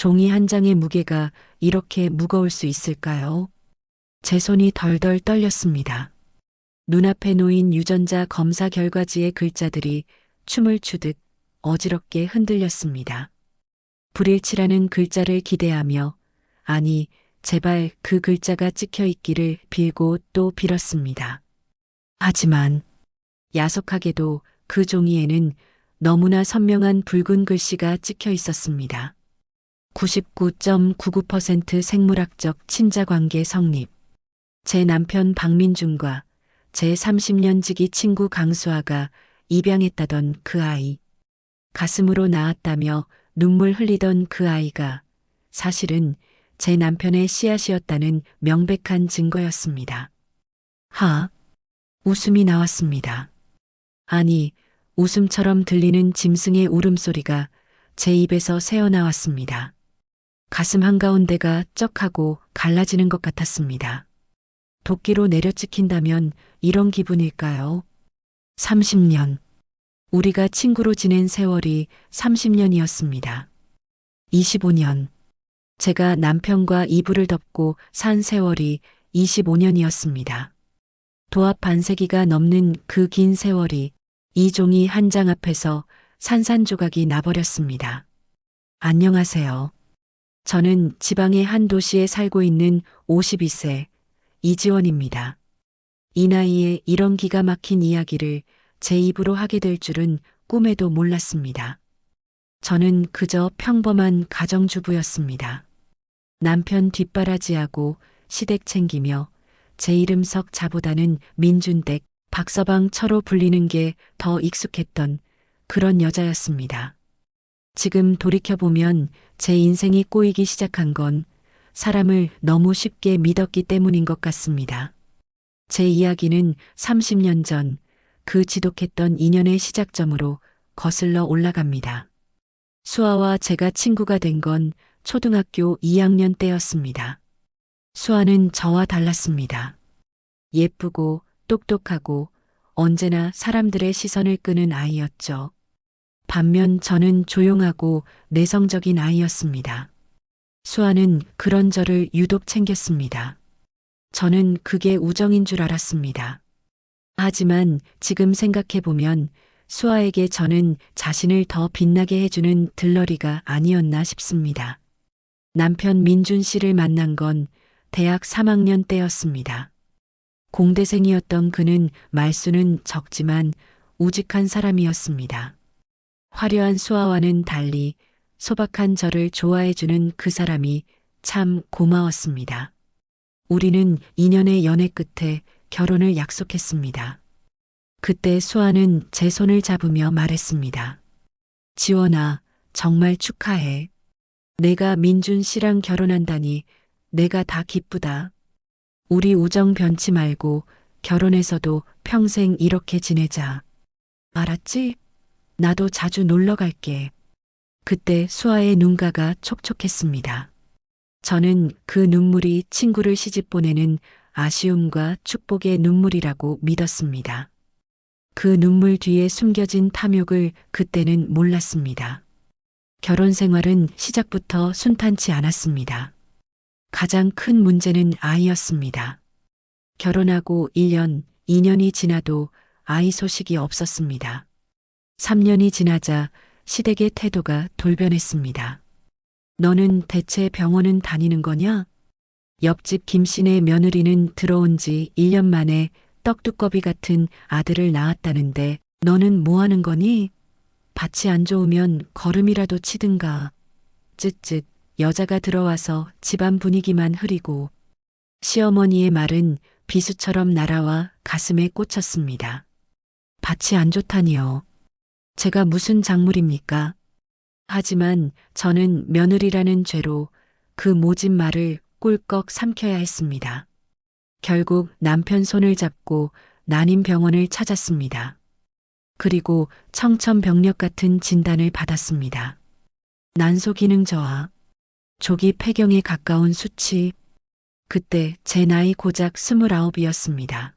종이 한 장의 무게가 이렇게 무거울 수 있을까요? 제 손이 덜덜 떨렸습니다. 눈앞에 놓인 유전자 검사 결과지의 글자들이 춤을 추듯 어지럽게 흔들렸습니다. 불일치라는 글자를 기대하며, 아니, 제발 그 글자가 찍혀 있기를 빌고 또 빌었습니다. 하지만 야속하게도 그 종이에는 너무나 선명한 붉은 글씨가 찍혀 있었습니다. 99.99% 생물학적 친자관계 성립. 제 남편 박민준과 제 30년 지기 친구 강수아가 입양했다던 그 아이. 가슴으로 낳았다며 눈물 흘리던 그 아이가 사실은 제 남편의 씨앗이었다는 명백한 증거였습니다. 웃음이 나왔습니다. 아니, 웃음처럼 들리는 짐승의 울음소리가 제 입에서 새어나왔습니다. 가슴 한가운데가 쩍하고 갈라지는 것 같았습니다. 도끼로 내려찍힌다면 이런 기분일까요? 30년. 우리가 친구로 지낸 세월이 30년이었습니다. 25년. 제가 남편과 이불을 덮고 산 세월이 25년이었습니다. 도합 반세기가 넘는 그 긴 세월이 이 종이 한 장 앞에서 산산조각이 나버렸습니다. 안녕하세요. 저는 지방의 한 도시에 살고 있는 52세 이지원입니다. 이 나이에 이런 기가 막힌 이야기를 제 입으로 하게 될 줄은 꿈에도 몰랐습니다. 저는 그저 평범한 가정주부였습니다. 남편 뒷바라지하고 시댁 챙기며 제 이름 석자보다는 민준댁, 박서방처로 불리는 게 더 익숙했던 그런 여자였습니다. 지금 돌이켜보면 제 인생이 꼬이기 시작한 건 사람을 너무 쉽게 믿었기 때문인 것 같습니다. 제 이야기는 30년 전 그 지독했던 인연의 시작점으로 거슬러 올라갑니다. 수아와 제가 친구가 된 건 초등학교 2학년 때였습니다. 수아는 저와 달랐습니다. 예쁘고 똑똑하고 언제나 사람들의 시선을 끄는 아이였죠. 반면 저는 조용하고 내성적인 아이였습니다. 수아는 그런 저를 유독 챙겼습니다. 저는 그게 우정인 줄 알았습니다. 하지만 지금 생각해보면 수아에게 저는 자신을 더 빛나게 해주는 들러리가 아니었나 싶습니다. 남편 민준 씨를 만난 건 대학 3학년 때였습니다. 공대생이었던 그는 말수는 적지만 우직한 사람이었습니다. 화려한 수아와는 달리 소박한 저를 좋아해주는 그 사람이 참 고마웠습니다. 우리는 2년의 연애 끝에 결혼을 약속했습니다. 그때 수아는 제 손을 잡으며 말했습니다. 지원아, 정말 축하해. 내가 민준 씨랑 결혼한다니 내가 다 기쁘다. 우리 우정 변치 말고 결혼해서도 평생 이렇게 지내자. 알았지? 나도 자주 놀러 갈게. 그때 수아의 눈가가 촉촉했습니다. 저는 그 눈물이 친구를 시집 보내는 아쉬움과 축복의 눈물이라고 믿었습니다. 그 눈물 뒤에 숨겨진 탐욕을 그때는 몰랐습니다. 결혼 생활은 시작부터 순탄치 않았습니다. 가장 큰 문제는 아이였습니다. 결혼하고 1년, 2년이 지나도 아이 소식이 없었습니다. 3년이 지나자 시댁의 태도가 돌변했습니다. 너는 대체 병원은 다니는 거냐? 옆집 김씨네 며느리는 들어온 지 1년 만에 떡두꺼비 같은 아들을 낳았다는데 너는 뭐 하는 거니? 밭이 안 좋으면 걸음이라도 치든가. 쯧쯧 여자가 들어와서 집안 분위기만 흐리고 시어머니의 말은 비수처럼 날아와 가슴에 꽂혔습니다. 밭이 안 좋다니요. 제가 무슨 작물입니까? 하지만 저는 며느리라는 죄로 그 모진 말을 꿀꺽 삼켜야 했습니다. 결국 남편 손을 잡고 난임병원을 찾았습니다. 그리고 청천벽력 같은 진단을 받았습니다. 난소기능 저하, 조기 폐경에 가까운 수치. 그때 제 나이 고작 29이었습니다.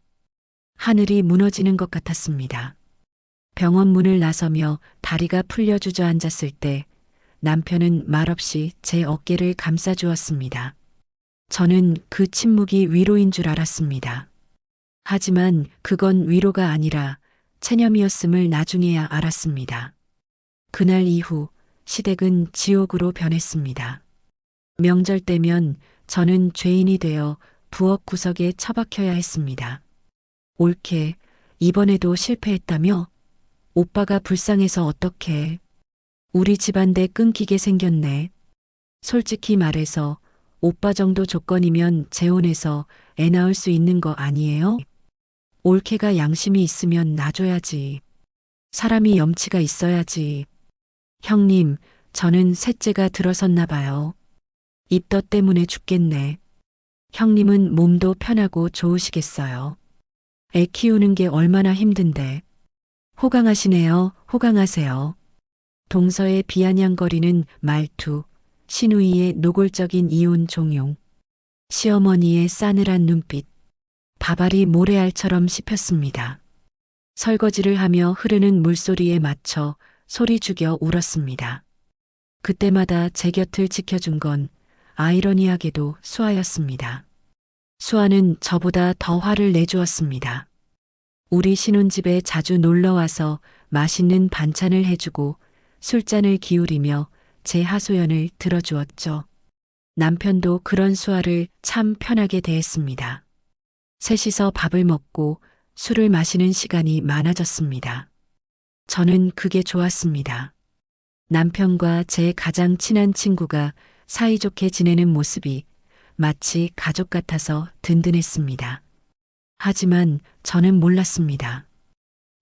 하늘이 무너지는 것 같았습니다. 병원 문을 나서며 다리가 풀려 주저앉았을 때 남편은 말없이 제 어깨를 감싸주었습니다. 저는 그 침묵이 위로인 줄 알았습니다. 하지만 그건 위로가 아니라 체념이었음을 나중에야 알았습니다. 그날 이후 시댁은 지옥으로 변했습니다. 명절 때면 저는 죄인이 되어 부엌 구석에 처박혀야 했습니다. 옳게 이번에도 실패했다며? 오빠가 불쌍해서 어떡해. 우리 집안대 끊기게 생겼네. 솔직히 말해서 오빠 정도 조건이면 재혼해서 애 낳을 수 있는 거 아니에요? 올케가 양심이 있으면 놔줘야지. 사람이 염치가 있어야지. 형님, 저는 셋째가 들어섰나 봐요. 입덧 때문에 죽겠네. 형님은 몸도 편하고 좋으시겠어요. 애 키우는 게 얼마나 힘든데. 호강하시네요. 호강하세요. 동서의 비아냥거리는 말투, 시누이의 노골적인 이혼 종용, 시어머니의 싸늘한 눈빛, 밥알이 모래알처럼 씹혔습니다. 설거지를 하며 흐르는 물소리에 맞춰 소리 죽여 울었습니다. 그때마다 제 곁을 지켜준 건 아이러니하게도 수아였습니다. 수아는 저보다 더 화를 내주었습니다. 우리 신혼집에 자주 놀러와서 맛있는 반찬을 해주고 술잔을 기울이며 제 하소연을 들어주었죠. 남편도 그런 수아를 참 편하게 대했습니다. 셋이서 밥을 먹고 술을 마시는 시간이 많아졌습니다. 저는 그게 좋았습니다. 남편과 제 가장 친한 친구가 사이좋게 지내는 모습이 마치 가족 같아서 든든했습니다. 하지만 저는 몰랐습니다.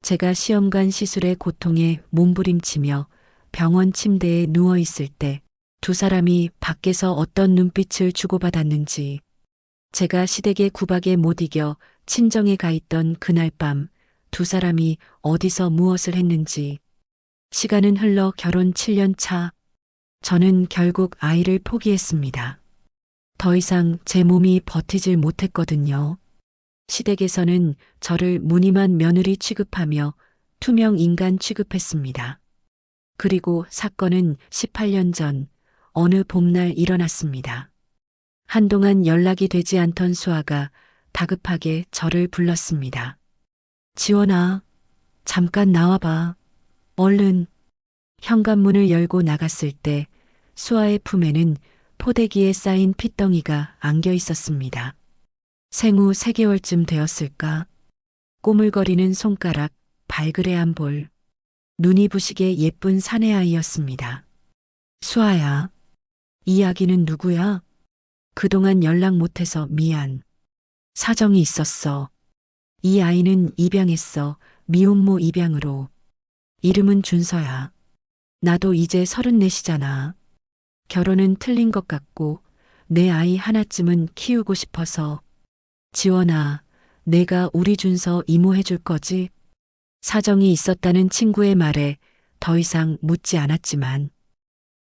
제가 시험관 시술의 고통에 몸부림치며 병원 침대에 누워 있을 때 두 사람이 밖에서 어떤 눈빛을 주고받았는지, 제가 시댁의 구박에 못 이겨 친정에 가 있던 그날 밤 두 사람이 어디서 무엇을 했는지. 시간은 흘러 결혼 7년 차, 저는 결국 아이를 포기했습니다. 더 이상 제 몸이 버티질 못했거든요. 시댁에서는 저를 무늬만 며느리 취급하며 투명 인간 취급했습니다. 그리고 사건은 18년 전 어느 봄날 일어났습니다. 한동안 연락이 되지 않던 수아가 다급하게 저를 불렀습니다. 지원아, 잠깐 나와봐. 얼른. 현관문을 열고 나갔을 때 수아의 품에는 포대기에 쌓인 핏덩이가 안겨 있었습니다. 생후 3개월쯤 되었을까? 꼬물거리는 손가락, 발그레한 볼. 눈이 부시게 예쁜 사내아이였습니다. 수아야, 이 아기는 누구야? 그동안 연락 못해서 미안. 사정이 있었어. 이 아이는 입양했어. 미혼모 입양으로. 이름은 준서야. 나도 이제 34이잖아. 결혼은 틀린 것 같고 내 아이 하나쯤은 키우고 싶어서. 지원아, 내가 우리 준서 이모해줄 거지? 사정이 있었다는 친구의 말에 더 이상 묻지 않았지만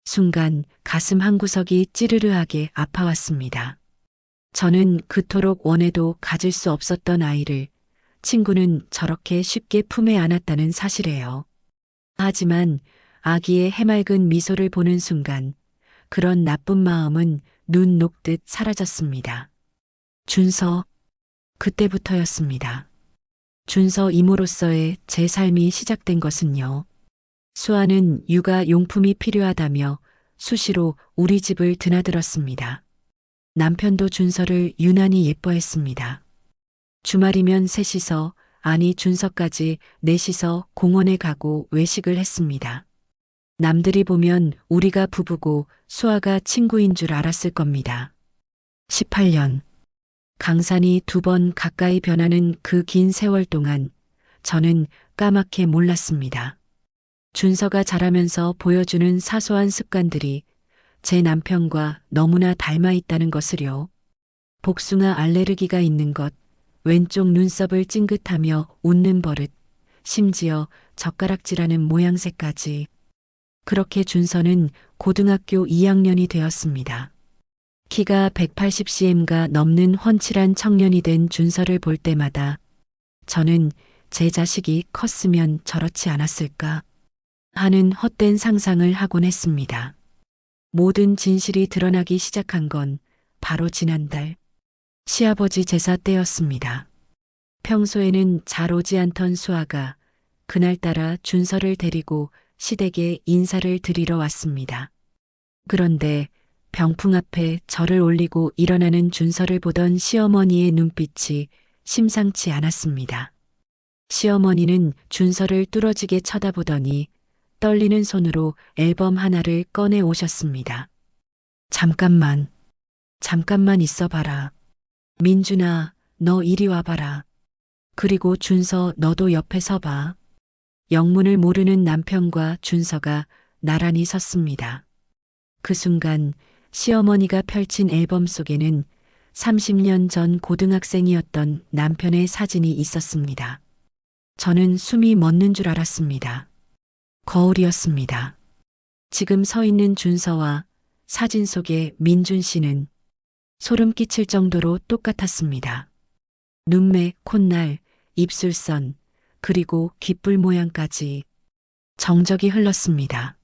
순간 가슴 한구석이 찌르르하게 아파왔습니다. 저는 그토록 원해도 가질 수 없었던 아이를 친구는 저렇게 쉽게 품에 안았다는 사실이에요. 하지만 아기의 해맑은 미소를 보는 순간 그런 나쁜 마음은 눈 녹듯 사라졌습니다. 준서, 그때부터였습니다. 준서 이모로서의 제 삶이 시작된 것은요. 수아는 육아 용품이 필요하다며 수시로 우리 집을 드나들었습니다. 남편도 준서를 유난히 예뻐했습니다. 주말이면 셋이서, 아니 준서까지 넷이서 공원에 가고 외식을 했습니다. 남들이 보면 우리가 부부고 수아가 친구인 줄 알았을 겁니다. 18년. 강산이 2번 가까이 변하는 그 긴 세월 동안 저는 까맣게 몰랐습니다. 준서가 자라면서 보여주는 사소한 습관들이 제 남편과 너무나 닮아 있다는 것을요. 복숭아 알레르기가 있는 것, 왼쪽 눈썹을 찡긋하며 웃는 버릇, 심지어 젓가락질하는 모양새까지. 그렇게 준서는 고등학교 2학년이 되었습니다. 키가 180cm가 넘는 훤칠한 청년이 된 준서를 볼 때마다 저는 제 자식이 컸으면 저렇지 않았을까 하는 헛된 상상을 하곤 했습니다. 모든 진실이 드러나기 시작한 건 바로 지난달 시아버지 제사 때였습니다. 평소에는 잘 오지 않던 수아가 그날따라 준서를 데리고 시댁에 인사를 드리러 왔습니다. 그런데 병풍 앞에 절을 올리고 일어나는 준서를 보던 시어머니의 눈빛이 심상치 않았습니다. 시어머니는 준서를 뚫어지게 쳐다보더니 떨리는 손으로 앨범 하나를 꺼내 오셨습니다. 잠깐만 있어봐라. 민준아, 너 이리 와봐라. 그리고 준서 너도 옆에 서봐. 영문을 모르는 남편과 준서가 나란히 섰습니다. 그 순간 시어머니가 펼친 앨범 속에는 30년 전 고등학생이었던 남편의 사진이 있었습니다. 저는 숨이 멎는 줄 알았습니다. 거울이었습니다. 지금 서 있는 준서와 사진 속의 민준 씨는 소름 끼칠 정도로 똑같았습니다. 눈매, 콧날, 입술선, 그리고 귓불 모양까지 정적이 흘렀습니다.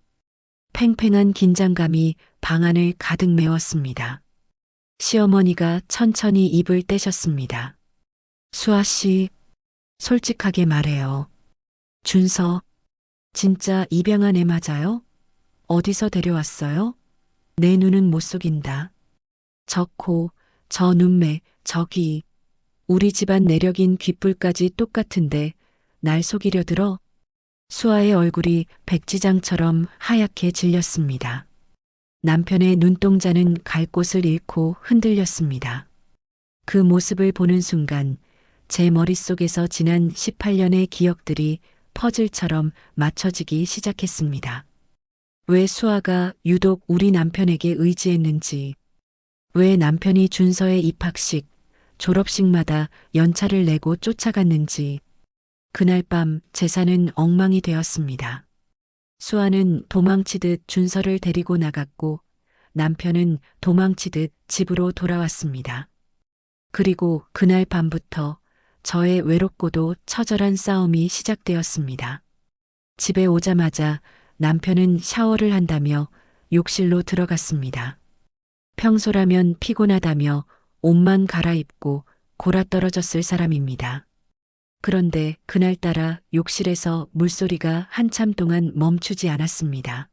팽팽한 긴장감이 방 안을 가득 메웠습니다. 시어머니가 천천히 입을 떼셨습니다. 수아 씨, 솔직하게 말해요. 준서, 진짜 입양한 애 맞아요? 어디서 데려왔어요? 내 눈은 못 속인다. 저 코, 저 눈매, 저 귀. 우리 집안 내력인 귓불까지 똑같은데 날 속이려 들어? 수아의 얼굴이 백지장처럼 하얗게 질렸습니다. 남편의 눈동자는 갈 곳을 잃고 흔들렸습니다. 그 모습을 보는 순간 제 머릿속에서 지난 18년의 기억들이 퍼즐처럼 맞춰지기 시작했습니다. 왜 수아가 유독 우리 남편에게 의지했는지, 왜 남편이 준서의 입학식, 졸업식마다 연차를 내고 쫓아갔는지, 그날 밤 제사는 엉망이 되었습니다. 수아는 도망치듯 준서를 데리고 나갔고 남편은 도망치듯 집으로 돌아왔습니다. 그리고 그날 밤부터 저의 외롭고도 처절한 싸움이 시작되었습니다. 집에 오자마자 남편은 샤워를 한다며 욕실로 들어갔습니다. 평소라면 피곤하다며 옷만 갈아입고 골아떨어졌을 사람입니다. 그런데 그날따라 욕실에서 물소리가 한참 동안 멈추지 않았습니다.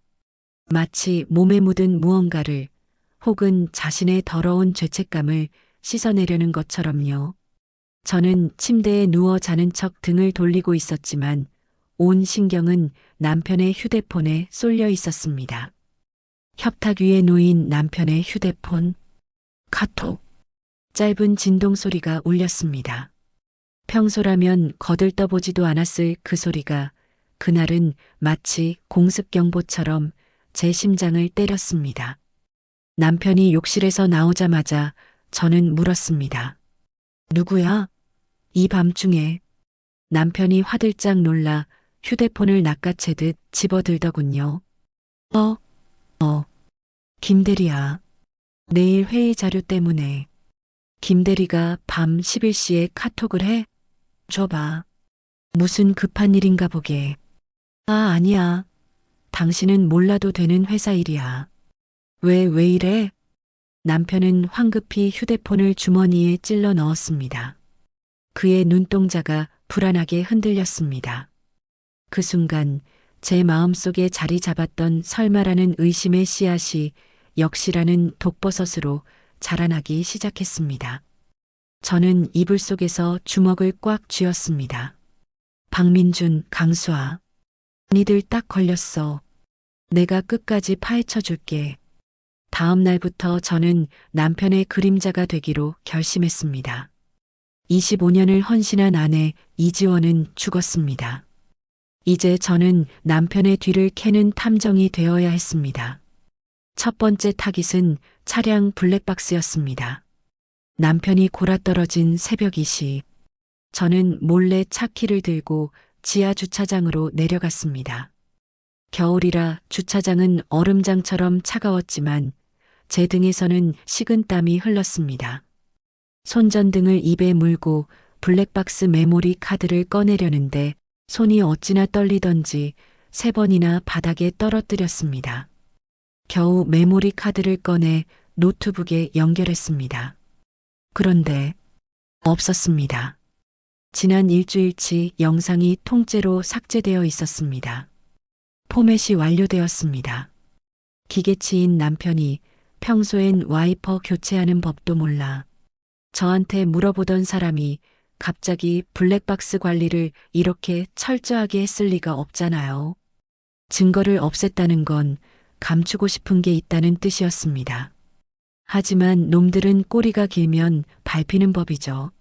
마치 몸에 묻은 무언가를 혹은 자신의 더러운 죄책감을 씻어내려는 것처럼요. 저는 침대에 누워 자는 척 등을 돌리고 있었지만 온 신경은 남편의 휴대폰에 쏠려 있었습니다. 협탁 위에 놓인 남편의 휴대폰. 카톡. 짧은 진동 소리가 울렸습니다. 평소라면 거들떠보지도 않았을 그 소리가 그날은 마치 공습경보처럼 제 심장을 때렸습니다. 남편이 욕실에서 나오자마자 저는 물었습니다. 누구야? 이 밤중에. 남편이 화들짝 놀라 휴대폰을 낚아채듯 집어들더군요. 김대리야. 내일 회의 자료 때문에. 김대리가 밤 11시에 카톡을 해? 줘봐. 무슨 급한 일인가 보게. 아니야. 당신은 몰라도 되는 회사 일이야. 왜 이래? 남편은 황급히 휴대폰을 주머니에 찔러 넣었습니다. 그의 눈동자가 불안하게 흔들렸습니다. 그 순간 제 마음속에 자리 잡았던 설마라는 의심의 씨앗이 역시라는 독버섯으로 자라나기 시작했습니다. 저는 이불 속에서 주먹을 꽉 쥐었습니다. 박민준, 강수아. 니들 딱 걸렸어. 내가 끝까지 파헤쳐 줄게. 다음 날부터 저는 남편의 그림자가 되기로 결심했습니다. 25년을 헌신한 아내 이지원은 죽었습니다. 이제 저는 남편의 뒤를 캐는 탐정이 되어야 했습니다. 첫 번째 타깃은 차량 블랙박스였습니다. 남편이 골아떨어진 새벽 2시, 저는 몰래 차 키를 들고 지하 주차장으로 내려갔습니다. 겨울이라 주차장은 얼음장처럼 차가웠지만 제 등에서는 식은땀이 흘렀습니다. 손전등을 입에 물고 블랙박스 메모리 카드를 꺼내려는데 손이 어찌나 떨리던지 3번이나 바닥에 떨어뜨렸습니다. 겨우 메모리 카드를 꺼내 노트북에 연결했습니다. 그런데 없었습니다. 지난 일주일치 영상이 통째로 삭제되어 있었습니다. 포맷이 완료되었습니다. 기계치인 남편이 평소엔 와이퍼 교체하는 법도 몰라 저한테 물어보던 사람이 갑자기 블랙박스 관리를 이렇게 철저하게 했을 리가 없잖아요. 증거를 없앴다는 건 감추고 싶은 게 있다는 뜻이었습니다. 하지만 놈들은 꼬리가 길면 밟히는 법이죠.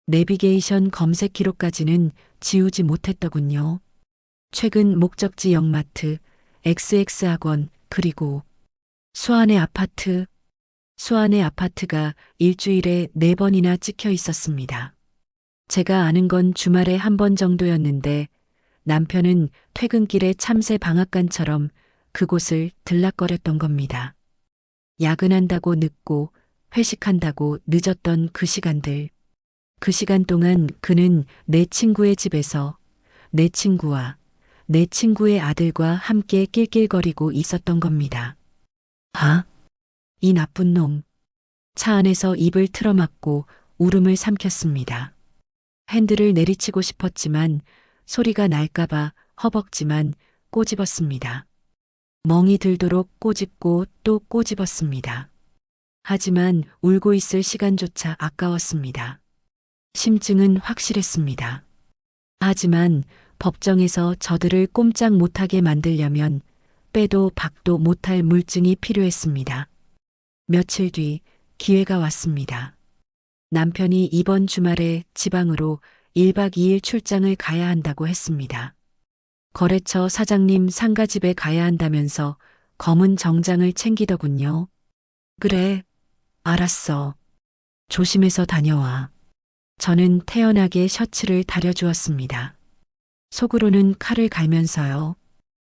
내비게이션 검색 기록까지는 지우지 못했더군요. 최근 목적지 영마트, XX학원, 그리고 수아네 아파트. 수아네 아파트가 일주일에 4번이나 찍혀 있었습니다. 제가 아는 건 주말에 한 번 정도였는데 남편은 퇴근길에 참새 방앗간처럼 그곳을 들락거렸던 겁니다. 야근한다고 늦고 회식한다고 늦었던 그 시간들. 그 시간 동안 그는 내 친구의 집에서 내 친구와 내 친구의 아들과 함께 낄낄거리고 있었던 겁니다. 아, 이 나쁜 놈. 차 안에서 입을 틀어막고 울음을 삼켰습니다. 핸들을 내리치고 싶었지만 소리가 날까봐 허벅지만 꼬집었습니다. 멍이 들도록 꼬집고 또 꼬집었습니다. 하지만 울고 있을 시간조차 아까웠습니다. 심증은 확실했습니다. 하지만 법정에서 저들을 꼼짝 못하게 만들려면 빼도 박도 못할 물증이 필요했습니다. 며칠 뒤 기회가 왔습니다. 남편이 이번 주말에 지방으로 1박 2일 출장을 가야 한다고 했습니다. 거래처 사장님 상가집에 가야 한다면서 검은 정장을 챙기더군요. 그래, 알았어. 조심해서 다녀와. 저는 태연하게 셔츠를 다려주었습니다. 속으로는 칼을 갈면서요.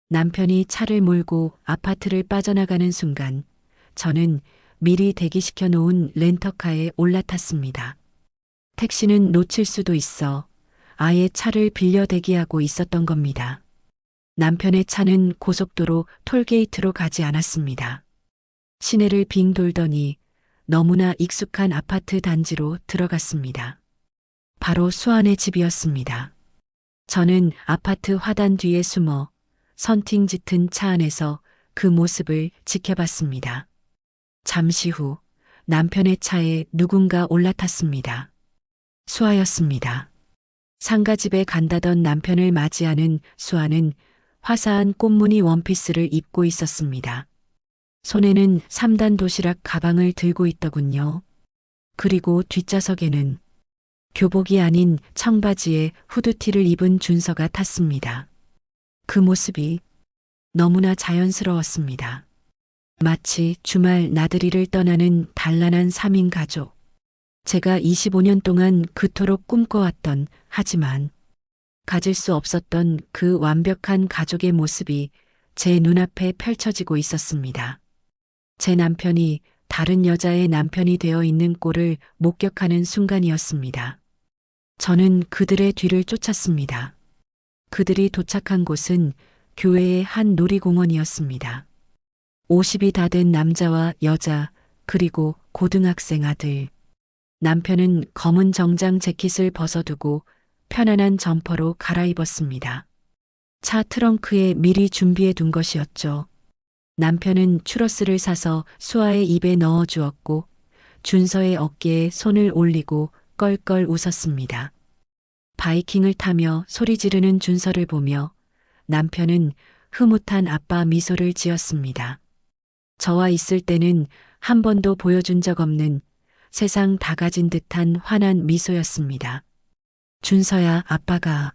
남편이 차를 몰고 아파트를 빠져나가는 순간 저는 미리 대기시켜 놓은 렌터카에 올라탔습니다. 택시는 놓칠 수도 있어 아예 차를 빌려 대기하고 있었던 겁니다. 남편의 차는 고속도로 톨게이트로 가지 않았습니다. 시내를 빙 돌더니 너무나 익숙한 아파트 단지로 들어갔습니다. 바로 수아네 집이었습니다. 저는 아파트 화단 뒤에 숨어 선팅 짙은 차 안에서 그 모습을 지켜봤습니다. 잠시 후 남편의 차에 누군가 올라탔습니다. 수아였습니다. 상가집에 간다던 남편을 맞이하는 수아는 화사한 꽃무늬 원피스를 입고 있었습니다. 손에는 3단 도시락 가방을 들고 있더군요. 그리고 뒷좌석에는 교복이 아닌 청바지에 후드티를 입은 준서가 탔습니다. 그 모습이 너무나 자연스러웠습니다. 마치 주말 나들이를 떠나는 단란한 3인 가족. 제가 25년 동안 그토록 꿈꿔왔던 하지만 가질 수 없었던 그 완벽한 가족의 모습이 제 눈앞에 펼쳐지고 있었습니다. 제 남편이 다른 여자의 남편이 되어 있는 꼴을 목격하는 순간이었습니다. 저는 그들의 뒤를 쫓았습니다. 그들이 도착한 곳은 교회의 한 놀이공원이었습니다. 50이 다 된 남자와 여자, 그리고 고등학생 아들. 남편은 검은 정장 재킷을 벗어두고 편안한 점퍼로 갈아입었습니다. 차 트렁크에 미리 준비해 둔 것이었죠. 남편은 추러스를 사서 수아의 입에 넣어 주었고 준서의 어깨에 손을 올리고 껄껄 웃었습니다. 바이킹을 타며 소리 지르는 준서를 보며 남편은 흐뭇한 아빠 미소를 지었습니다. 저와 있을 때는 한 번도 보여준 적 없는 세상 다 가진 듯한 환한 미소였습니다. 준서야, 아빠가.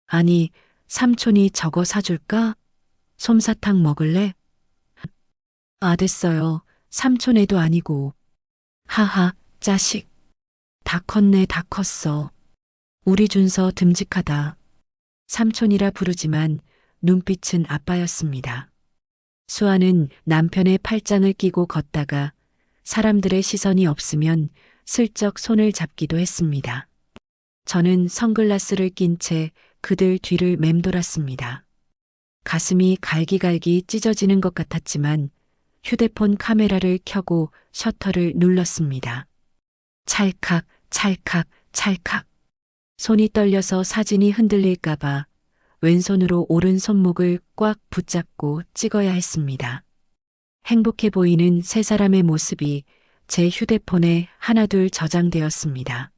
아니, 삼촌이 저거 사줄까? 솜사탕 먹을래? 아, 됐어요. 삼촌 애도 아니고. 하하, 자식. 다 컸네, 다 컸어. 우리 준서 듬직하다. 삼촌이라 부르지만 눈빛은 아빠였습니다. 수아는 남편의 팔짱을 끼고 걷다가 사람들의 시선이 없으면 슬쩍 손을 잡기도 했습니다. 저는 선글라스를 낀 채 그들 뒤를 맴돌았습니다. 가슴이 갈기갈기 찢어지는 것 같았지만 휴대폰 카메라를 켜고 셔터를 눌렀습니다. 찰칵, 찰칵, 찰칵. 손이 떨려서 사진이 흔들릴까봐 왼손으로 오른 손목을 꽉 붙잡고 찍어야 했습니다. 행복해 보이는 세 사람의 모습이 제 휴대폰에 하나둘 저장되었습니다.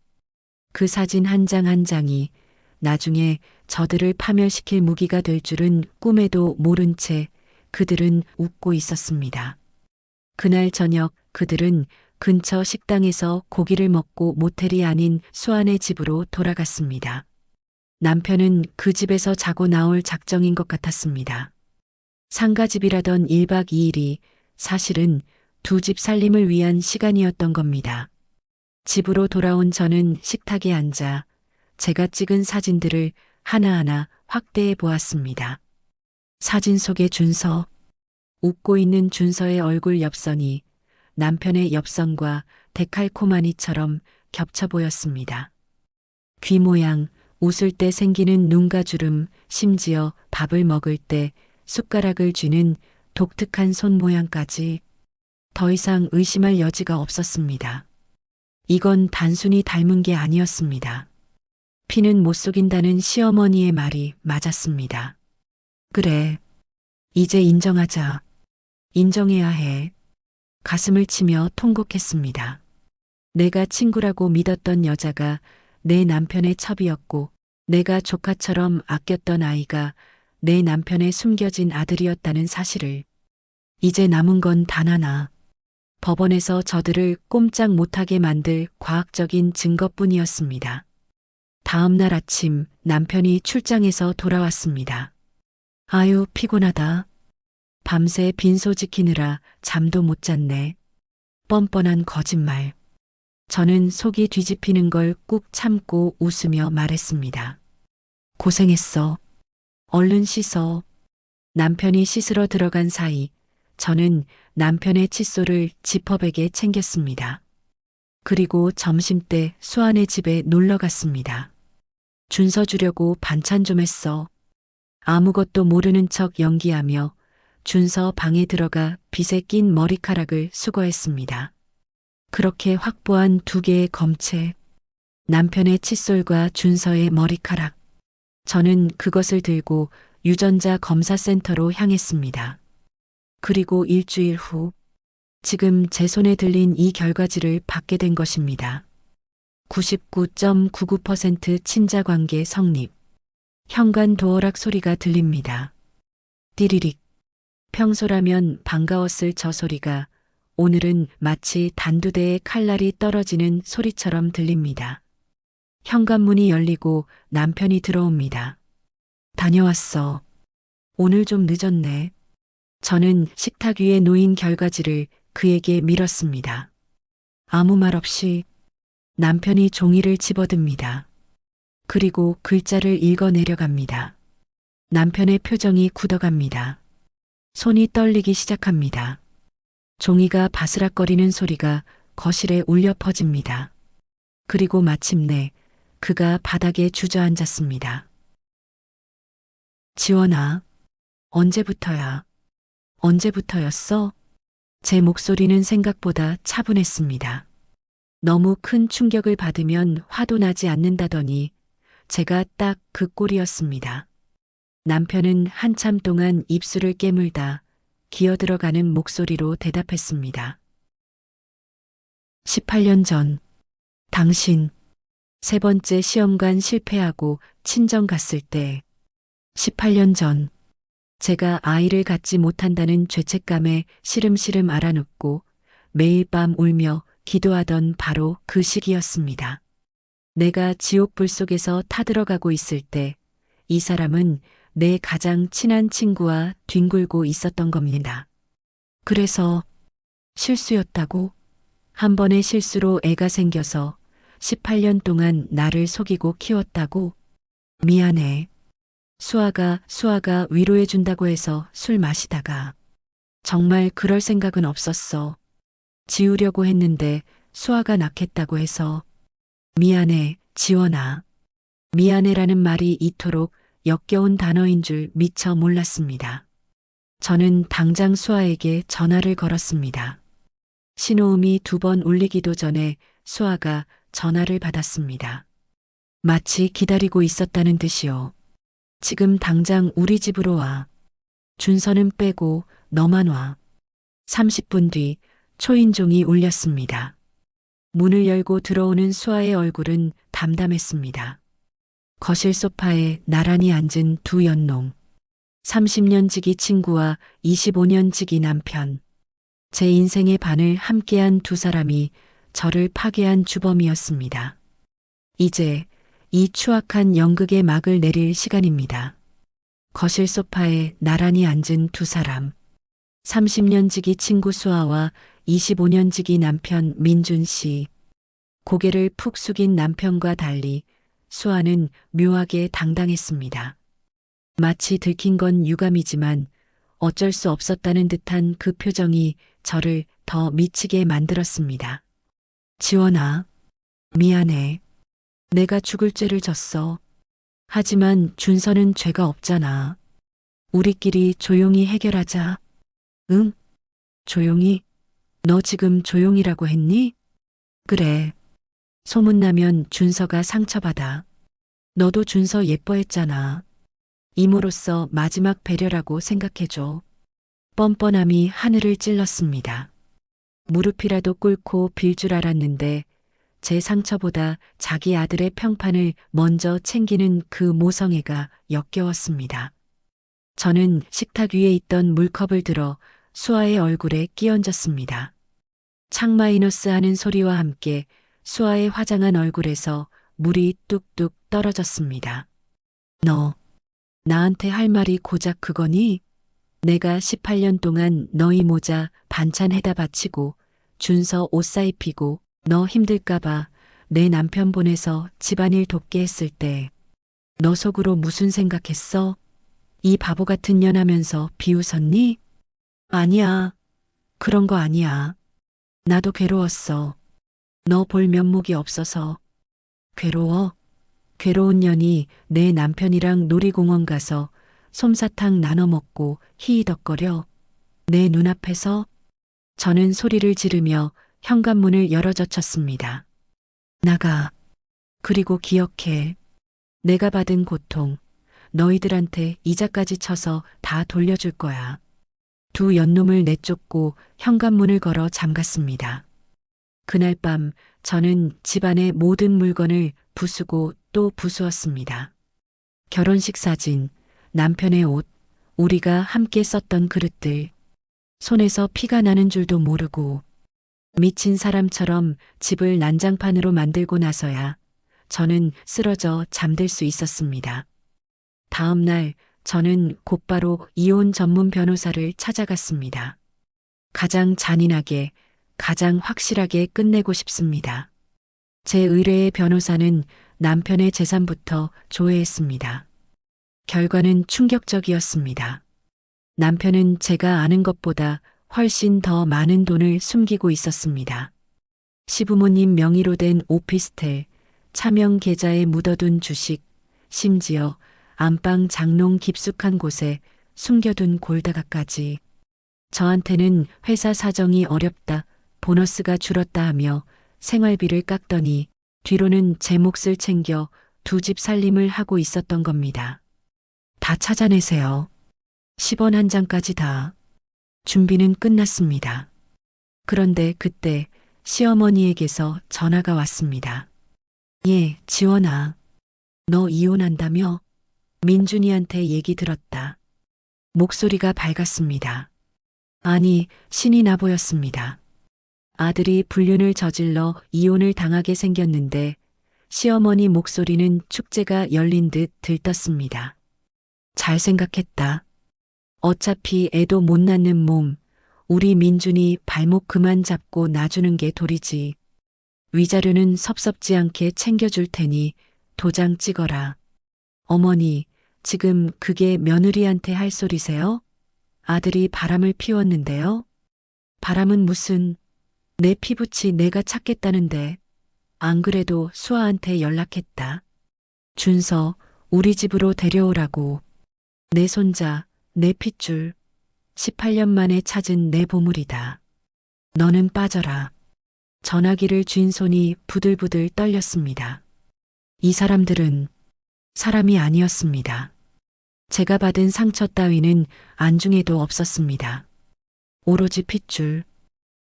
그 사진 한 장 한 장이 나중에 저들을 파멸시킬 무기가 될 줄은 꿈에도 모른 채 그들은 웃고 있었습니다. 그날 저녁 그들은 근처 식당에서 고기를 먹고 모텔이 아닌 수아네 집으로 돌아갔습니다. 남편은 그 집에서 자고 나올 작정인 것 같았습니다. 상가집이라던 1박 2일이 사실은 두 집 살림을 위한 시간이었던 겁니다. 집으로 돌아온 저는 식탁에 앉아 제가 찍은 사진들을 하나하나 확대해 보았습니다. 사진 속의 준서, 웃고 있는 준서의 얼굴 옆선이 남편의 옆선과 데칼코마니처럼 겹쳐 보였습니다. 귀 모양, 웃을 때 생기는 눈가 주름, 심지어 밥을 먹을 때 숟가락을 쥐는 독특한 손 모양까지 더 이상 의심할 여지가 없었습니다. 이건 단순히 닮은 게 아니었습니다. 피는 못 속인다는 시어머니의 말이 맞았습니다. 그래, 이제 인정하자. 인정해야 해. 가슴을 치며 통곡했습니다. 내가 친구라고 믿었던 여자가 내 남편의 첩이었고 내가 조카처럼 아꼈던 아이가 내 남편의 숨겨진 아들이었다는 사실을. 이제 남은 건 단 하나. 법원에서 저들을 꼼짝 못하게 만들 과학적인 증거뿐이었습니다. 다음 날 아침 남편이 출장에서 돌아왔습니다. 아유, 피곤하다. 밤새 빈소 지키느라 잠도 못 잤네. 뻔뻔한 거짓말. 저는 속이 뒤집히는 걸 꾹 참고 웃으며 말했습니다. 고생했어. 얼른 씻어. 남편이 씻으러 들어간 사이 저는 남편의 칫솔을 지퍼백에 챙겼습니다. 그리고 점심때 수아네 집에 놀러 갔습니다. 준서 주려고 반찬 좀 했어. 아무것도 모르는 척 연기하며 준서 방에 들어가 빗에 낀 머리카락을 수거했습니다. 그렇게 확보한 두 개의 검체, 남편의 칫솔과 준서의 머리카락. 저는 그것을 들고 유전자 검사센터로 향했습니다. 그리고 일주일 후, 지금 제 손에 들린 이 결과지를 받게 된 것입니다. 99.99% 친자관계 성립. 현관 도어락 소리가 들립니다. 띠리릭. 평소라면 반가웠을 저 소리가 오늘은 마치 단두대에 칼날이 떨어지는 소리처럼 들립니다. 현관문이 열리고 남편이 들어옵니다. 다녀왔어. 오늘 좀 늦었네. 저는 식탁 위에 놓인 결과지를 그에게 밀었습니다. 아무 말 없이 남편이 종이를 집어듭니다. 그리고 글자를 읽어 내려갑니다. 남편의 표정이 굳어갑니다. 손이 떨리기 시작합니다. 종이가 바스락거리는 소리가 거실에 울려 퍼집니다. 그리고 마침내 그가 바닥에 주저앉았습니다. 지원아, 언제부터야? 언제부터였어? 제 목소리는 생각보다 차분했습니다. 너무 큰 충격을 받으면 화도 나지 않는다더니 제가 딱 그 꼴이었습니다. 남편은 한참 동안 입술을 깨물다 기어들어가는 목소리로 대답했습니다. 18년 전, 당신, 세 번째 시험관 실패하고 친정 갔을 때, 18년 전, 제가 아이를 갖지 못한다는 죄책감에 시름시름 알아눕고 매일 밤 울며 기도하던 바로 그 시기였습니다. 내가 지옥불 속에서 타들어가고 있을 때, 이 사람은 내 가장 친한 친구와 뒹굴고 있었던 겁니다. 그래서 실수였다고? 한 번의 실수로 애가 생겨서 18년 동안 나를 속이고 키웠다고? 미안해. 수아가 위로해준다고 해서 술 마시다가 정말 그럴 생각은 없었어. 지우려고 했는데 수아가 낳겠다고 해서 미안해, 지원아. 미안해라는 말이 이토록 역겨운 단어인 줄 미처 몰랐습니다. 저는 당장 수아에게 전화를 걸었습니다. 신호음이 2번 울리기도 전에 수아가 전화를 받았습니다. 마치 기다리고 있었다는 듯이요. 지금 당장 우리 집으로 와. 준서는 빼고 너만 와. 30분 뒤 초인종이 울렸습니다. 문을 열고 들어오는 수아의 얼굴은 담담했습니다. 거실 소파에 나란히 앉은 두 연놈. 30년 지기 친구와 25년 지기 남편. 제 인생의 반을 함께한 두 사람이 저를 파괴한 주범이었습니다. 이제 이 추악한 연극의 막을 내릴 시간입니다. 거실 소파에 나란히 앉은 두 사람. 30년 지기 친구 수아와 25년 지기 남편 민준 씨. 고개를 푹 숙인 남편과 달리 수아는 묘하게 당당했습니다. 마치 들킨 건 유감이지만 어쩔 수 없었다는 듯한 그 표정이 저를 더 미치게 만들었습니다. 지원아, 미안해. 내가 죽을 죄를 졌어. 하지만 준서는 죄가 없잖아. 우리끼리 조용히 해결하자. 응? 조용히? 너 지금 조용히라고 했니? 그래. 소문나면 준서가 상처받아. 너도 준서 예뻐했잖아. 이모로서 마지막 배려라고 생각해줘. 뻔뻔함이 하늘을 찔렀습니다. 무릎이라도 꿇고 빌 줄 알았는데 제 상처보다 자기 아들의 평판을 먼저 챙기는 그 모성애가 역겨웠습니다. 저는 식탁 위에 있던 물컵을 들어 수아의 얼굴에 끼얹었습니다. 창 마이너스 하는 소리와 함께 수아의 화장한 얼굴에서 물이 뚝뚝 떨어졌습니다. 너, 나한테 할 말이 고작 그거니? 내가 18년 동안 너희 모자 반찬해다 바치고 준서 옷 사입히고 너 힘들까봐 내 남편 보내서 집안일 돕게 했을 때 너 속으로 무슨 생각했어? 이 바보 같은 년 하면서 비웃었니? 아니야. 그런 거 아니야. 나도 괴로웠어. 너 볼 면목이 없어서. 괴로워? 괴로운 년이 내 남편이랑 놀이공원 가서 솜사탕 나눠 먹고 히히덕거려. 내 눈앞에서 저는 소리를 지르며 현관문을 열어젖혔습니다. 나가. 그리고 기억해. 내가 받은 고통, 너희들한테 이자까지 쳐서 다 돌려줄 거야. 두 연놈을 내쫓고 현관문을 걸어 잠갔습니다. 그날 밤 저는 집안의 모든 물건을 부수고 또 부수었습니다. 결혼식 사진, 남편의 옷, 우리가 함께 썼던 그릇들, 손에서 피가 나는 줄도 모르고 미친 사람처럼 집을 난장판으로 만들고 나서야 저는 쓰러져 잠들 수 있었습니다. 다음 날 저는 곧바로 이혼 전문 변호사를 찾아갔습니다. 가장 잔인하게, 가장 확실하게 끝내고 싶습니다. 제 의뢰의 변호사는 남편의 재산부터 조회했습니다. 결과는 충격적이었습니다. 남편은 제가 아는 것보다 훨씬 더 많은 돈을 숨기고 있었습니다. 시부모님 명의로 된 오피스텔, 차명 계좌에 묻어둔 주식, 심지어 안방 장롱 깊숙한 곳에 숨겨둔 골다가까지. 저한테는 회사 사정이 어렵다, 보너스가 줄었다 하며 생활비를 깎더니 뒤로는 제 몫을 챙겨 두 집 살림을 하고 있었던 겁니다. 다 찾아내세요. 10원 한 장까지 다. 준비는 끝났습니다. 그런데 그때 시어머니에게서 전화가 왔습니다. 예, 지원아. 너 이혼한다며? 민준이한테 얘기 들었다. 목소리가 밝았습니다. 아니, 신이 나 보였습니다. 아들이 불륜을 저질러 이혼을 당하게 생겼는데 시어머니 목소리는 축제가 열린 듯 들떴습니다. 잘 생각했다. 어차피 애도 못 낳는 몸, 우리 민준이 발목 그만 잡고 놔주는 게 도리지. 위자료는 섭섭지 않게 챙겨줄 테니 도장 찍어라. 어머니, 지금 그게 며느리한테 할 소리세요? 아들이 바람을 피웠는데요. 바람은 무슨, 내 피부치 내가 찾겠다는데. 안 그래도 수아한테 연락했다. 준서, 우리 집으로 데려오라고. 내 손자, 내 핏줄. 18년 만에 찾은 내 보물이다. 너는 빠져라. 전화기를 쥔 손이 부들부들 떨렸습니다. 이 사람들은 사람이 아니었습니다. 제가 받은 상처 따위는 안중에도 없었습니다. 오로지 핏줄,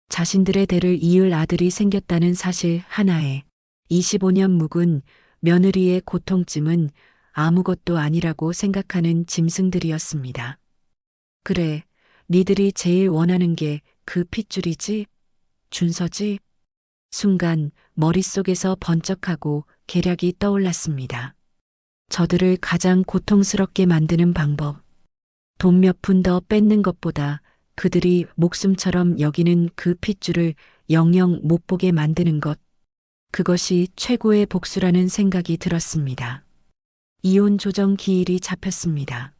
자신들의 대를 이을 아들이 생겼다는 사실 하나에 25년 묵은 며느리의 고통쯤은 아무것도 아니라고 생각하는 짐승들이었습니다. 그래, 니들이 제일 원하는 게 그 핏줄이지? 준서지? 순간 머릿속에서 번쩍하고 계략이 떠올랐습니다. 저들을 가장 고통스럽게 만드는 방법. 돈 몇 푼 더 뺏는 것보다 그들이 목숨처럼 여기는 그 핏줄을 영영 못 보게 만드는 것. 그것이 최고의 복수라는 생각이 들었습니다. 이혼 조정 기일이 잡혔습니다.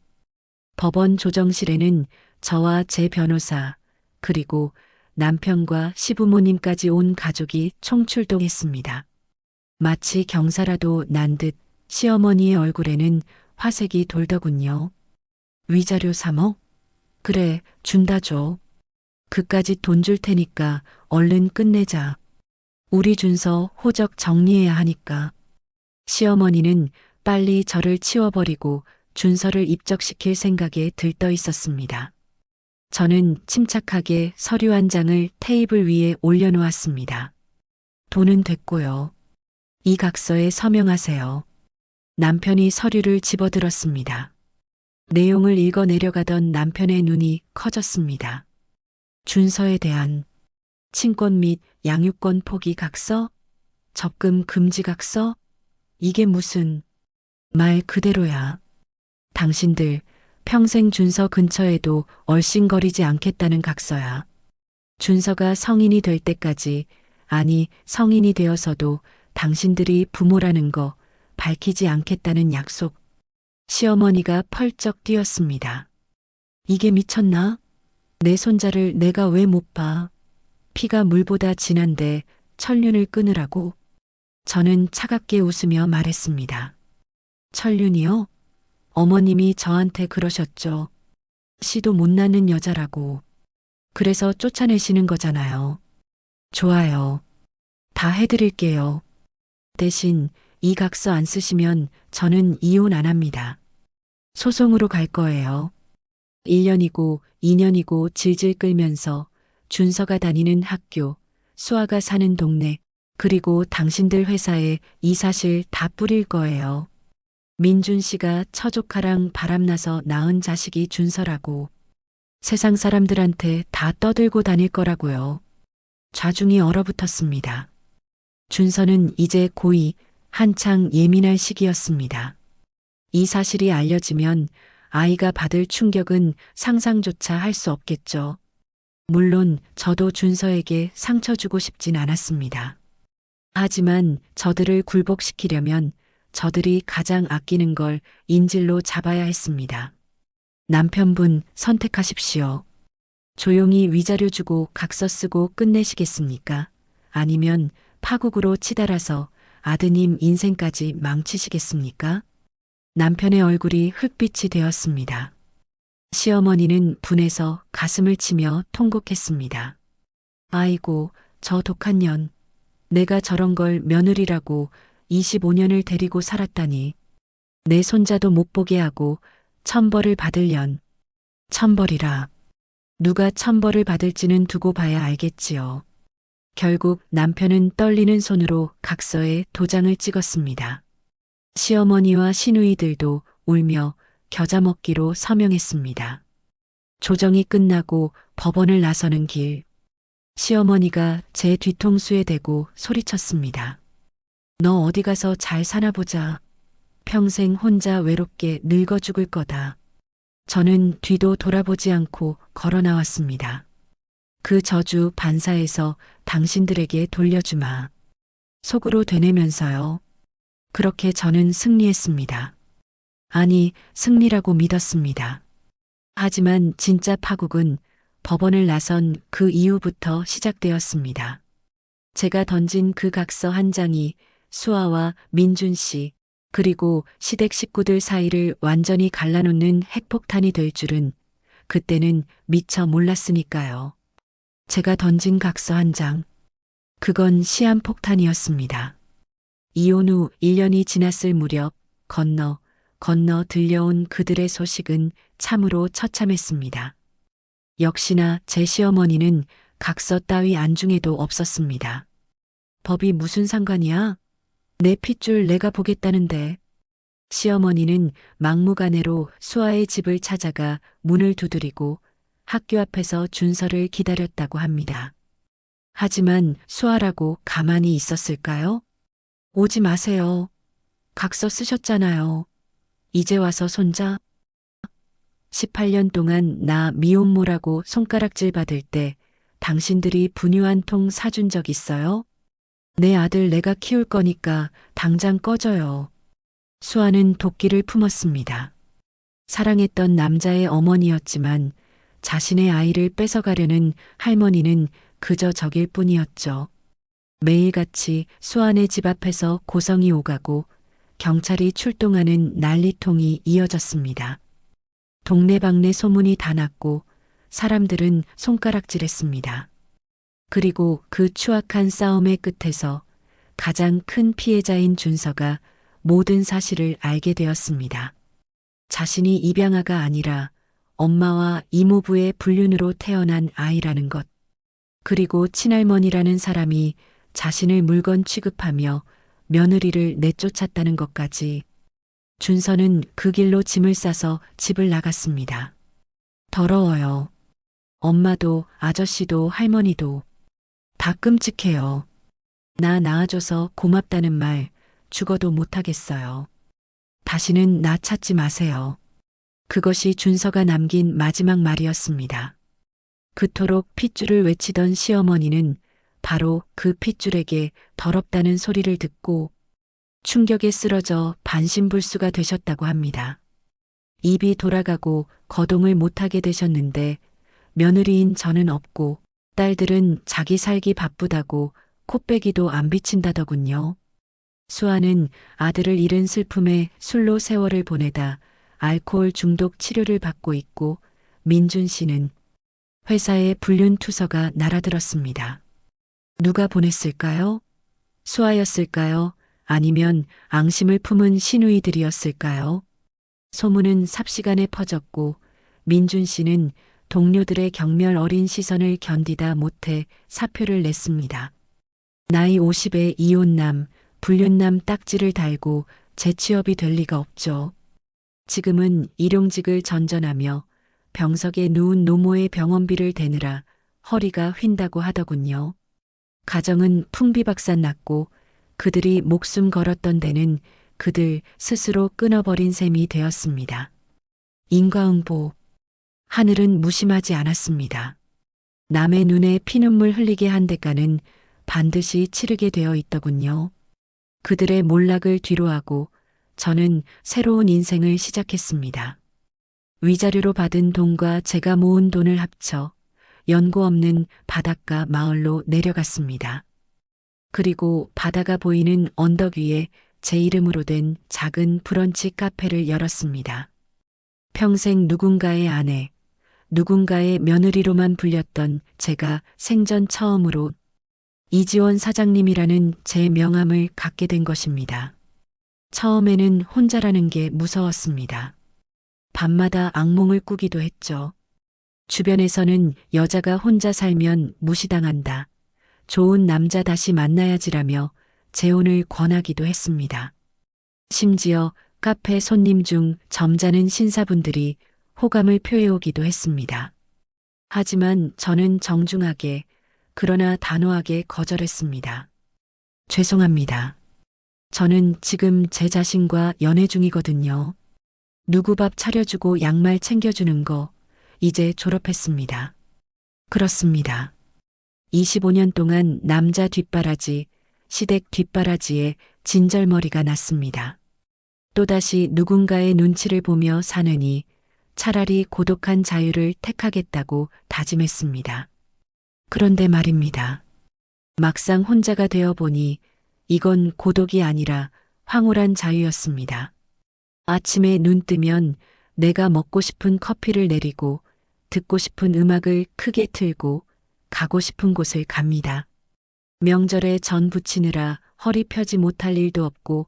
법원 조정실에는 저와 제 변호사, 그리고 남편과 시부모님까지 온 가족이 총출동했습니다. 마치 경사라도 난 듯 시어머니의 얼굴에는 화색이 돌더군요. 위자료 3억? 그래, 준다 줘. 그까짓 돈 줄 테니까 얼른 끝내자. 우리 준서 호적 정리해야 하니까. 시어머니는 빨리 저를 치워버리고 준서를 입적시킬 생각에 들떠 있었습니다. 저는 침착하게 서류 한 장을 테이블 위에 올려놓았습니다. 돈은 됐고요. 이 각서에 서명하세요. 남편이 서류를 집어들었습니다. 내용을 읽어 내려가던 남편의 눈이 커졌습니다. 준서에 대한 친권 및 양육권 포기 각서? 접금 금지 각서? 이게 무슨 말 그대로야. 당신들 평생 준서 근처에도 얼씬거리지 않겠다는 각서야. 준서가 성인이 될 때까지, 아니 성인이 되어서도 당신들이 부모라는 거 밝히지 않겠다는 약속. 시어머니가 펄쩍 뛰었습니다. 이게 미쳤나? 내 손자를 내가 왜 못 봐? 피가 물보다 진한데 천륜을 끊으라고? 저는 차갑게 웃으며 말했습니다. 천륜이요? 어머님이 저한테 그러셨죠. 씨도 못 낳는 여자라고. 그래서 쫓아내시는 거잖아요. 좋아요. 다 해드릴게요. 대신 이 각서 안 쓰시면 저는 이혼 안 합니다. 소송으로 갈 거예요. 1년이고 2년이고 질질 끌면서 준서가 다니는 학교, 수아가 사는 동네, 그리고 당신들 회사에 이 사실 다 뿌릴 거예요. 민준 씨가 처조카랑 바람나서 낳은 자식이 준서라고. 세상 사람들한테 다 떠들고 다닐 거라고요. 좌중이 얼어붙었습니다. 준서는 이제 고2, 한창 예민할 시기였습니다. 이 사실이 알려지면 아이가 받을 충격은 상상조차 할 수 없겠죠. 물론 저도 준서에게 상처 주고 싶진 않았습니다. 하지만 저들을 굴복시키려면 저들이 가장 아끼는 걸 인질로 잡아야 했습니다. 남편분 선택하십시오. 조용히 위자료 주고 각서 쓰고 끝내시겠습니까? 아니면 파국으로 치달아서 아드님 인생까지 망치시겠습니까? 남편의 얼굴이 흙빛이 되었습니다. 시어머니는 분해서 가슴을 치며 통곡했습니다. 아이고, 저 독한 년. 내가 저런 걸 며느리라고 25년을 데리고 살았다니. 내 손자도 못 보게 하고 천벌을 받을 년. 천벌이라. 누가 천벌을 받을지는 두고 봐야 알겠지요. 결국 남편은 떨리는 손으로 각서에 도장을 찍었습니다. 시어머니와 시누이들도 울며 겨자 먹기로 서명했습니다. 조정이 끝나고 법원을 나서는 길. 시어머니가 제 뒤통수에 대고 소리쳤습니다. 너 어디 가서 잘 사나 보자. 평생 혼자 외롭게 늙어 죽을 거다. 저는 뒤도 돌아보지 않고 걸어 나왔습니다. 그 저주 반사해서 당신들에게 돌려주마. 속으로 되뇌면서요. 그렇게 저는 승리했습니다. 아니, 승리라고 믿었습니다. 하지만 진짜 파국은 법원을 나선 그 이후부터 시작되었습니다. 제가 던진 그 각서 한 장이 수아와 민준 씨, 그리고 시댁 식구들 사이를 완전히 갈라놓는 핵폭탄이 될 줄은 그때는 미처 몰랐으니까요. 제가 던진 각서 한 장. 그건 시한폭탄이었습니다. 이혼 후 1년이 지났을 무렵 건너 들려온 그들의 소식은 참으로 처참했습니다. 역시나 제 시어머니는 각서 따위 안중에도 없었습니다. 법이 무슨 상관이야? 내 핏줄 내가 보겠다는데. 시어머니는 막무가내로 수아의 집을 찾아가 문을 두드리고 학교 앞에서 준서를 기다렸다고 합니다. 하지만 수아라고 가만히 있었을까요? 오지 마세요. 각서 쓰셨잖아요. 이제 와서 손자? 18년 동안 나 미혼모라고 손가락질 받을 때 당신들이 분유 한 통 사준 적 있어요? 내 아들 내가 키울 거니까 당장 꺼져요. 수아는 도끼를 품었습니다. 사랑했던 남자의 어머니였지만 자신의 아이를 뺏어가려는 할머니는 그저 적일 뿐이었죠. 매일같이 수아네 집 앞에서 고성이 오가고 경찰이 출동하는 난리통이 이어졌습니다. 동네방네 소문이 다 났고 사람들은 손가락질했습니다. 그리고 그 추악한 싸움의 끝에서 가장 큰 피해자인 준서가 모든 사실을 알게 되었습니다. 자신이 입양아가 아니라 엄마와 이모부의 불륜으로 태어난 아이라는 것. 그리고 친할머니라는 사람이 자신을 물건 취급하며 며느리를 내쫓았다는 것까지. 준서는 그 길로 짐을 싸서 집을 나갔습니다. 더러워요. 엄마도 아저씨도 할머니도 다 끔찍해요. 나 낳아줘서 고맙다는 말 죽어도 못하겠어요. 다시는 나 찾지 마세요. 그것이 준서가 남긴 마지막 말이었습니다. 그토록 핏줄을 외치던 시어머니는 바로 그 핏줄에게 더럽다는 소리를 듣고 충격에 쓰러져 반신불수가 되셨다고 합니다. 입이 돌아가고 거동을 못하게 되셨는데 며느리인 저는 없고 딸들은 자기 살기 바쁘다고 코빼기도 안 비친다더군요. 수아는 아들을 잃은 슬픔에 술로 세월을 보내다 알코올 중독 치료를 받고 있고 민준 씨는 회사에 불륜 투서가 날아들었습니다. 누가 보냈을까요? 수아였을까요? 아니면 앙심을 품은 시누이들이었을까요? 소문은 삽시간에 퍼졌고 민준 씨는 동료들의 경멸 어린 시선을 견디다 못해 사표를 냈습니다. 나이 50에 이혼남, 불륜남 딱지를 달고 재취업이 될 리가 없죠. 지금은 일용직을 전전하며 병석에 누운 노모의 병원비를 대느라 허리가 휜다고 하더군요. 가정은 풍비박산 났고 그들이 목숨 걸었던 데는 그들 스스로 끊어버린 셈이 되었습니다. 인과응보. 하늘은 무심하지 않았습니다. 남의 눈에 피눈물 흘리게 한 대가는 반드시 치르게 되어 있더군요. 그들의 몰락을 뒤로하고 저는 새로운 인생을 시작했습니다. 위자료로 받은 돈과 제가 모은 돈을 합쳐 연고 없는 바닷가 마을로 내려갔습니다. 그리고 바다가 보이는 언덕 위에 제 이름으로 된 작은 브런치 카페를 열었습니다. 평생 누군가의 아내, 누군가의 며느리로만 불렸던 제가 생전 처음으로 이지원 사장님이라는 제 명함을 갖게 된 것입니다. 처음에는 혼자라는 게 무서웠습니다. 밤마다 악몽을 꾸기도 했죠. 주변에서는 여자가 혼자 살면 무시당한다. 좋은 남자 다시 만나야지라며 재혼을 권하기도 했습니다. 심지어 카페 손님 중 점잖은 신사분들이 호감을 표해오기도 했습니다. 하지만 저는 정중하게 그러나 단호하게 거절했습니다. 죄송합니다. 저는 지금 제 자신과 연애 중이거든요. 누구 밥 차려주고 양말 챙겨주는 거 이제 졸업했습니다. 그렇습니다. 25년 동안 남자 뒷바라지, 시댁 뒷바라지에 진절머리가 났습니다. 또다시 누군가의 눈치를 보며 사느니 차라리 고독한 자유를 택하겠다고 다짐했습니다. 그런데 말입니다. 막상 혼자가 되어 보니 이건 고독이 아니라 황홀한 자유였습니다. 아침에 눈 뜨면 내가 먹고 싶은 커피를 내리고 듣고 싶은 음악을 크게 틀고 가고 싶은 곳을 갑니다. 명절에 전 부치느라 허리 펴지 못할 일도 없고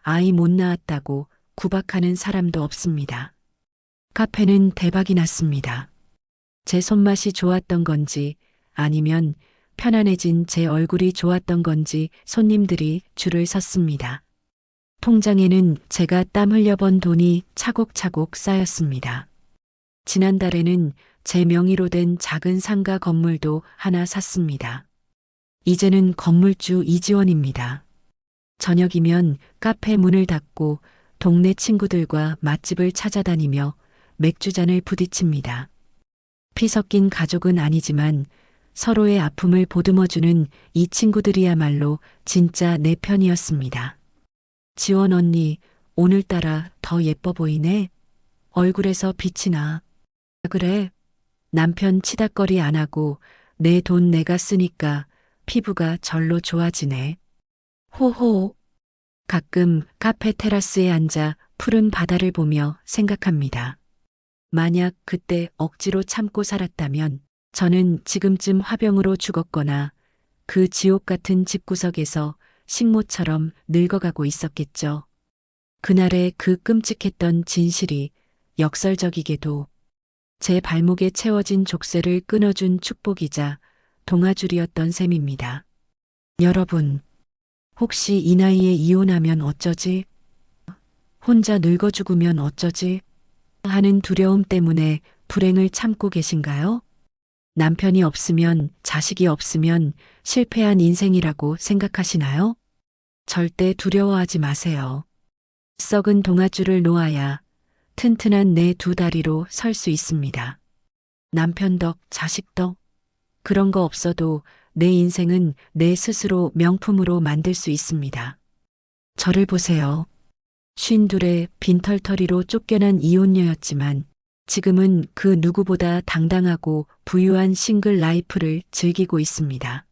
아이 못 낳았다고 구박하는 사람도 없습니다. 카페는 대박이 났습니다. 제 손맛이 좋았던 건지 아니면 편안해진 제 얼굴이 좋았던 건지 손님들이 줄을 섰습니다. 통장에는 제가 땀 흘려번 돈이 차곡차곡 쌓였습니다. 지난달에는 제 명의로 된 작은 상가 건물도 하나 샀습니다. 이제는 건물주 이지원입니다. 저녁이면 카페 문을 닫고 동네 친구들과 맛집을 찾아다니며 맥주잔을 부딪힙니다. 피 섞인 가족은 아니지만 서로의 아픔을 보듬어주는 이 친구들이야말로 진짜 내 편이었습니다. 지원 언니, 오늘따라 더 예뻐 보이네. 얼굴에서 빛이 나. 그래. 남편 치닥거리 안 하고 내 돈 내가 쓰니까 피부가 절로 좋아지네. 호호. 가끔 카페 테라스에 앉아 푸른 바다를 보며 생각합니다. 만약 그때 억지로 참고 살았다면 저는 지금쯤 화병으로 죽었거나 그 지옥 같은 집구석에서 식모처럼 늙어가고 있었겠죠. 그날의 그 끔찍했던 진실이 역설적이게도 제 발목에 채워진 족쇄를 끊어준 축복이자 동아줄이었던 셈입니다. 여러분, 혹시 이 나이에 이혼하면 어쩌지? 혼자 늙어 죽으면 어쩌지? 하는 두려움 때문에 불행을 참고 계신가요? 남편이 없으면, 자식이 없으면 실패한 인생이라고 생각하시나요? 절대 두려워하지 마세요. 썩은 동아줄을 놓아야 튼튼한 내 두 다리로 설 수 있습니다. 남편 덕, 자식 덕, 그런 거 없어도 내 인생은 내 스스로 명품으로 만들 수 있습니다. 저를 보세요. 52에 빈털터리로 쫓겨난 이혼녀였지만 지금은 그 누구보다 당당하고 부유한 싱글 라이프를 즐기고 있습니다.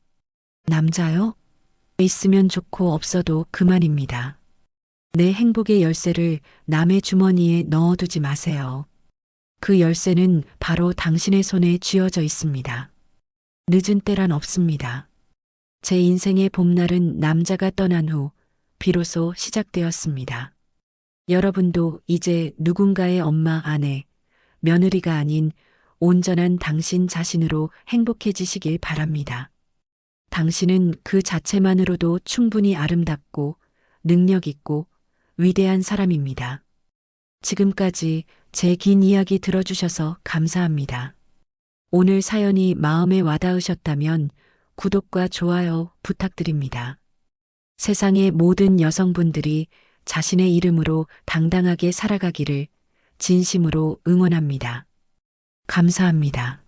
남자요? 있으면 좋고 없어도 그만입니다. 내 행복의 열쇠를 남의 주머니에 넣어두지 마세요. 그 열쇠는 바로 당신의 손에 쥐어져 있습니다. 늦은 때란 없습니다. 제 인생의 봄날은 남자가 떠난 후 비로소 시작되었습니다. 여러분도 이제 누군가의 엄마, 아내, 며느리가 아닌 온전한 당신 자신으로 행복해지시길 바랍니다. 당신은 그 자체만으로도 충분히 아름답고 능력 있고 위대한 사람입니다. 지금까지 제 긴 이야기 들어주셔서 감사합니다. 오늘 사연이 마음에 와닿으셨다면 구독과 좋아요 부탁드립니다. 세상의 모든 여성분들이 자신의 이름으로 당당하게 살아가기를 진심으로 응원합니다. 감사합니다.